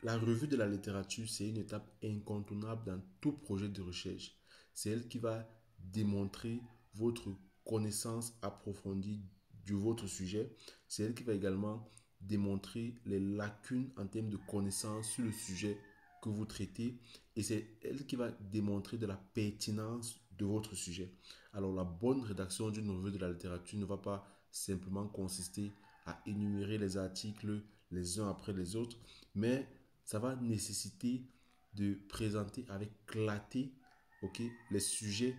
La revue de la littérature, c'est une étape incontournable dans tout projet de recherche. C'est elle qui va démontrer votre connaissance approfondie de votre sujet. C'est elle qui va également démontrer les lacunes en termes de connaissances sur le sujet que vous traitez. Et c'est elle qui va démontrer de la pertinence de votre sujet. Alors, la bonne rédaction d'une revue de la littérature ne va pas simplement consister à énumérer les articles les uns après les autres, mais ça va nécessiter de présenter avec clarté, ok, les sujets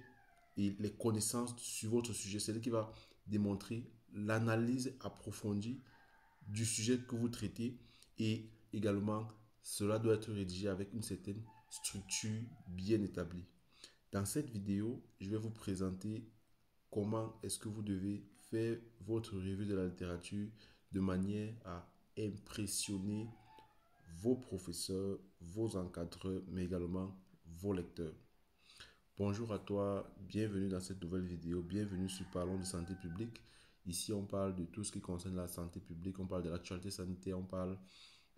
et les connaissances sur votre sujet. C'est ce qui va démontrer l'analyse approfondie du sujet que vous traitez, et également cela doit être rédigé avec une certaine structure bien établie. Dans cette vidéo, je vais vous présenter comment est-ce que vous devez faire votre revue de la littérature de manière à impressionner vos professeurs, vos encadreurs, mais également vos lecteurs. Bonjour à toi, bienvenue dans cette nouvelle vidéo, bienvenue sur Parlons de santé publique. Ici, on parle de tout ce qui concerne la santé publique, on parle de l'actualité sanitaire, on parle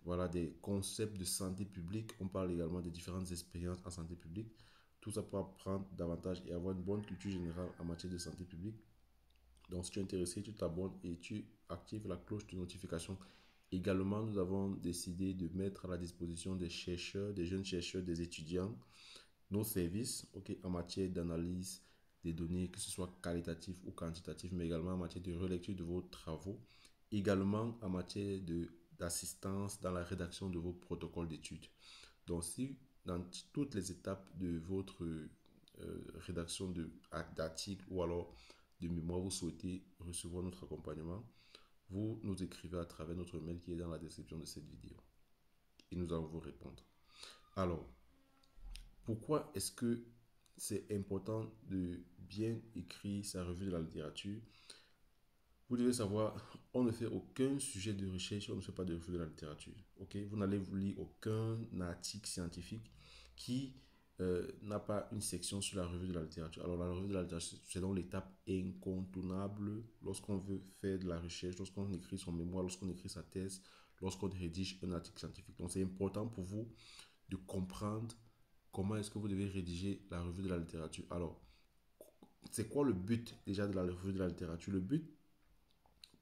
voilà, des concepts de santé publique, on parle également des différentes expériences en santé publique. Tout ça pour apprendre davantage et avoir une bonne culture générale en matière de santé publique. Donc, si tu es intéressé, tu t'abonnes et tu actives la cloche de notification. Également, nous avons décidé de mettre à la disposition des chercheurs, des jeunes chercheurs, des étudiants, nos services en matière d'analyse des données, que ce soit qualitatif ou quantitatif, mais également en matière de relecture de vos travaux, également en matière d'assistance dans la rédaction de vos protocoles d'études. Donc, si dans toutes les étapes de votre rédaction d'articles ou alors de mémoire, vous souhaitez recevoir notre accompagnement, vous nous écrivez à travers notre mail qui est dans la description de cette vidéo et nous allons vous répondre. Alors, pourquoi est-ce que c'est important de bien écrire sa revue de la littérature? Vous devez savoir, on ne fait aucun sujet de recherche, on ne fait pas de revue de la littérature. Ok, vous n'allez vous lire aucun article scientifique qui n'a pas une section sur la revue de la littérature. Alors, la revue de la littérature, c'est donc l'étape incontournable lorsqu'on veut faire de la recherche, lorsqu'on écrit son mémoire, lorsqu'on écrit sa thèse, lorsqu'on rédige un article scientifique. Donc, c'est important pour vous de comprendre comment est-ce que vous devez rédiger la revue de la littérature. Alors, c'est quoi le but déjà de la revue de la littérature? Le but,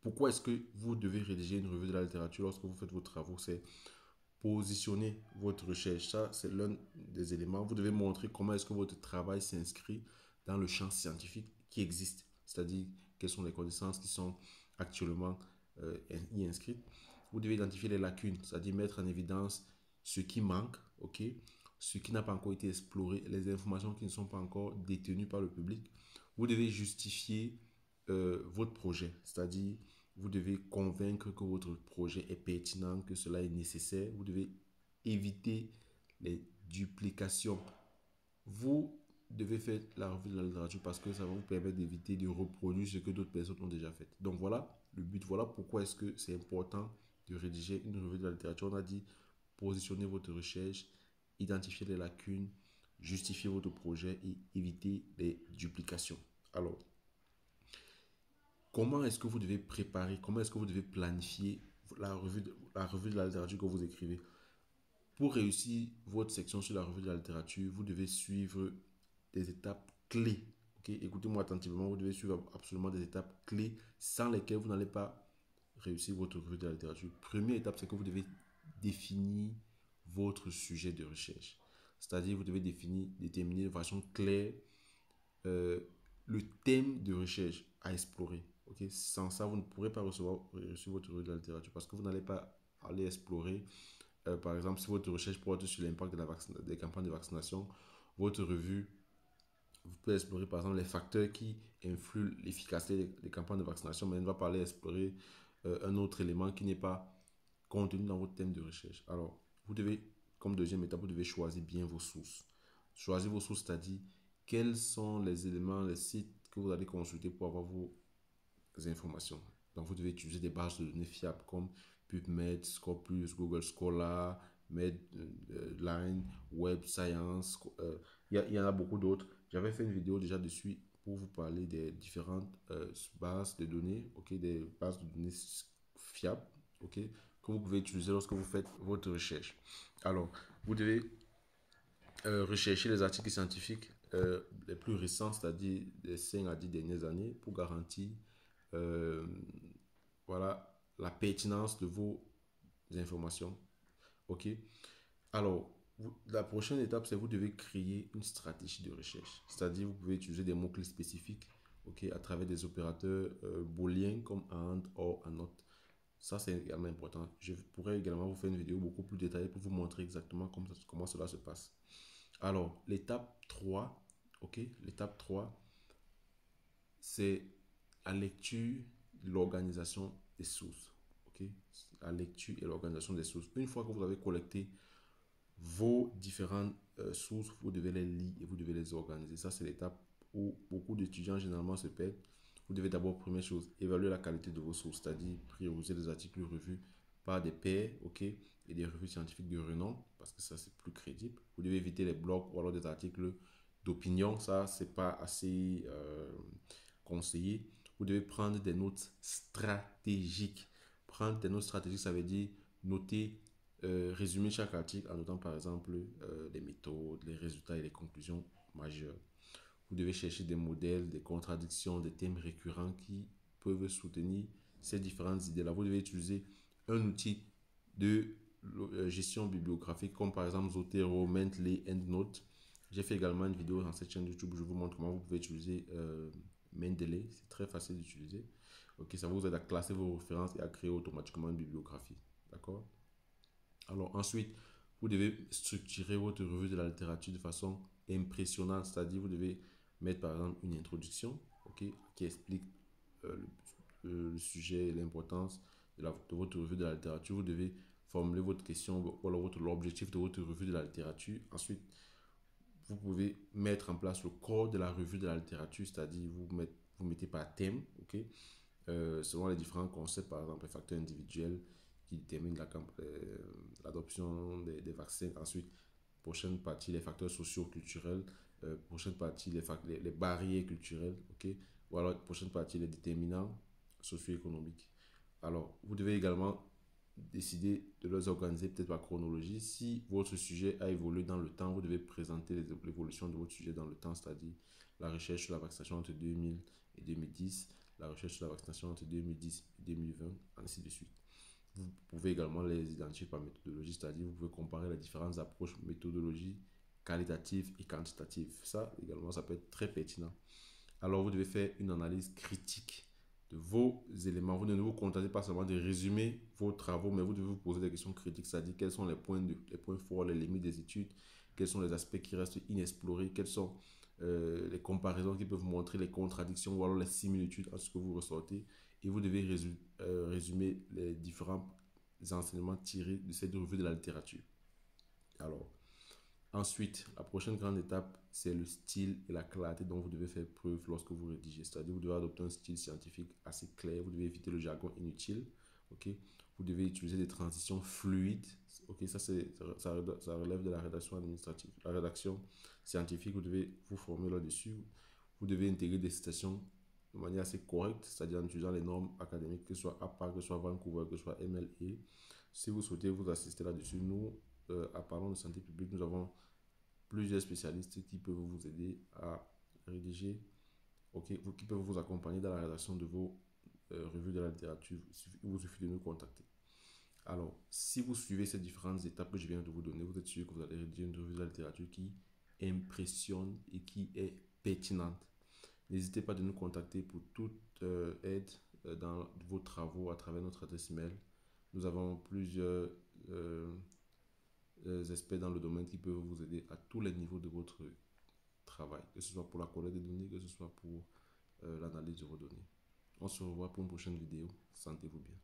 pourquoi est-ce que vous devez rédiger une revue de la littérature lorsque vous faites vos travaux? C'est positionner votre recherche. Ça, c'est l'un des éléments. Vous devez montrer comment est-ce que votre travail s'inscrit dans le champ scientifique qui existe. C'est-à-dire, quelles sont les connaissances qui sont actuellement y inscrites. Vous devez identifier les lacunes, c'est-à-dire mettre en évidence ce qui manque, ok, ce qui n'a pas encore été exploré, les informations qui ne sont pas encore détenues par le public. Vous devez justifier votre projet, c'est-à-dire vous devez convaincre que votre projet est pertinent, que cela est nécessaire. Vous devez éviter les duplications. Vous devez faire la revue de la littérature parce que ça va vous permettre d'éviter de reproduire ce que d'autres personnes ont déjà fait. Donc voilà le but, voilà pourquoi est-ce que c'est important de rédiger une revue de la littérature. On a dit positionner votre recherche, identifier les lacunes, justifier votre projet et éviter les duplications. Alors, comment est-ce que vous devez préparer, comment est-ce que vous devez planifier la revue de la littérature que vous écrivez? Pour réussir votre section sur la revue de la littérature, vous devez suivre des étapes clés. Okay? Écoutez-moi attentivement, vous devez suivre absolument des étapes clés sans lesquelles vous n'allez pas réussir votre revue de la littérature. Première étape, c'est que vous devez définir votre sujet de recherche. C'est-à-dire, vous devez déterminer de façon claire euh, le thème de recherche à explorer. Okay? Sans ça, vous ne pourrez pas recevoir votre revue de la littérature parce que vous n'allez pas aller explorer. Par exemple, si votre recherche porte sur l'impact des campagnes de vaccination, votre revue, vous pouvez explorer par exemple les facteurs qui influent l'efficacité des campagnes de vaccination, mais elle ne va pas aller explorer un autre élément qui n'est pas contenu dans votre thème de recherche. Alors, vous devez, comme deuxième étape, vous devez choisir bien vos sources. Choisir vos sources, c'est-à-dire quels sont les éléments, les sites que vous allez consulter pour avoir vos informations. Donc, vous devez utiliser des bases de données fiables comme PubMed, Scopus, Google Scholar, Medline, Web Science. Il y en a beaucoup d'autres. J'avais fait une vidéo déjà dessus pour vous parler des différentes bases de données, ok, des bases de données fiables, ok, que vous pouvez utiliser lorsque vous faites votre recherche. Alors, vous devez rechercher les articles scientifiques les plus récents, c'est-à-dire des 5 à 10 dernières années, pour garantir euh, voilà, la pertinence de vos informations. OK? Alors, la prochaine étape, c'est vous devez créer une stratégie de recherche. C'est-à-dire, vous pouvez utiliser des mots-clés spécifiques, OK, à travers des opérateurs booléens comme AND, OR, ANOT. Ça, c'est également important. Je pourrais également vous faire une vidéo beaucoup plus détaillée pour vous montrer exactement comment cela se passe. Alors, l'étape 3, OK, l'étape 3, c'est la lecture, l'organisation des sources. OK, la lecture et l'organisation des sources. Une fois que vous avez collecté vos différentes sources, vous devez les lire et vous devez les organiser. Ça, c'est l'étape où beaucoup d'étudiants généralement se perdent. Vous devez d'abord, première chose, évaluer la qualité de vos sources, c'est-à-dire prioriser les articles revus par des pairs, ok, et des revues scientifiques de renom, parce que ça, c'est plus crédible. Vous devez éviter les blogs ou alors des articles d'opinion, ça, c'est pas assez conseillé. Vous devez prendre des notes stratégiques. Prendre des notes stratégiques, ça veut dire noter résumer chaque article en notant par exemple les méthodes, les résultats et les conclusions majeures. Vous devez chercher des modèles, des contradictions, des thèmes récurrents qui peuvent soutenir ces différentes idées-là. Vous devez utiliser un outil de gestion bibliographique comme par exemple Zotero, Mendeley, EndNote. J'ai fait également une vidéo dans cette chaîne YouTube où je vous montre comment vous pouvez utiliser Mendeley. C'est très facile d'utiliser. Ok, ça vous aide à classer vos références et à créer automatiquement une bibliographie. D'accord? Alors ensuite, vous devez structurer votre revue de la littérature de façon impressionnante, c'est-à-dire vous devez mettre par exemple une introduction, ok, qui explique euh, le sujet et l'importance de votre revue de la littérature. Vous devez formuler votre question ou l'objectif de votre revue de la littérature. Ensuite, vous pouvez mettre en place le corps de la revue de la littérature, c'est-à-dire vous mettez par thème, ok, selon les différents concepts, par exemple les facteurs individuels qui déterminent l'adoption des vaccins. Ensuite, prochaine partie, les facteurs socio-culturels. Prochaine partie, les barrières culturelles. Ok. Ou alors, prochaine partie, les déterminants socio-économiques. Alors, vous devez également décider de les organiser peut-être par chronologie. Si votre sujet a évolué dans le temps, vous devez présenter l'évolution de votre sujet dans le temps, c'est-à-dire la recherche sur la vaccination entre 2000 et 2010, la recherche sur la vaccination entre 2010 et 2020, ainsi de suite. Vous pouvez également les identifier par méthodologie, c'est-à-dire vous pouvez comparer les différentes approches méthodologies qualitatives et quantitatives. Ça également, ça peut être très pertinent. Alors, vous devez faire une analyse critique de vos éléments. Vous ne vous contentez pas seulement de résumer vos travaux, mais vous devez vous poser des questions critiques, c'est-à-dire quels sont les points forts, les limites des études, quels sont les aspects qui restent inexplorés, quelles sont les comparaisons qui peuvent montrer les contradictions ou alors les similitudes à ce que vous ressortez. Et vous devez résumer les différents enseignements tirés de cette revue de la littérature. Alors, ensuite, la prochaine grande étape, c'est le style et la clarté dont vous devez faire preuve lorsque vous rédigez. C'est-à-dire, vous devez adopter un style scientifique assez clair, vous devez éviter le jargon inutile, ok? Vous devez utiliser des transitions fluides, ok? Ça relève de la rédaction administrative. La rédaction scientifique, vous devez vous former là-dessus. Vous devez intégrer des citations de manière assez correcte, c'est-à-dire en utilisant les normes académiques, que ce soit APA, que ce soit Vancouver, que ce soit MLE. Si vous souhaitez vous assister là-dessus, nous, à Parlons de santé publique, nous avons plusieurs spécialistes qui peuvent vous aider à rédiger, ok, qui peuvent vous accompagner dans la rédaction de vos revues de la littérature. Il vous suffit de nous contacter. Alors, si vous suivez ces différentes étapes que je viens de vous donner, vous êtes sûr que vous allez rédiger une revue de la littérature qui impressionne et qui est pertinente. N'hésitez pas de nous contacter pour toute aide dans vos travaux à travers notre adresse email. Nous avons plusieurs experts dans le domaine qui peuvent vous aider à tous les niveaux de votre travail, que ce soit pour la collecte des données, que ce soit pour l'analyse de vos données. On se revoit pour une prochaine vidéo. Sentez-vous bien.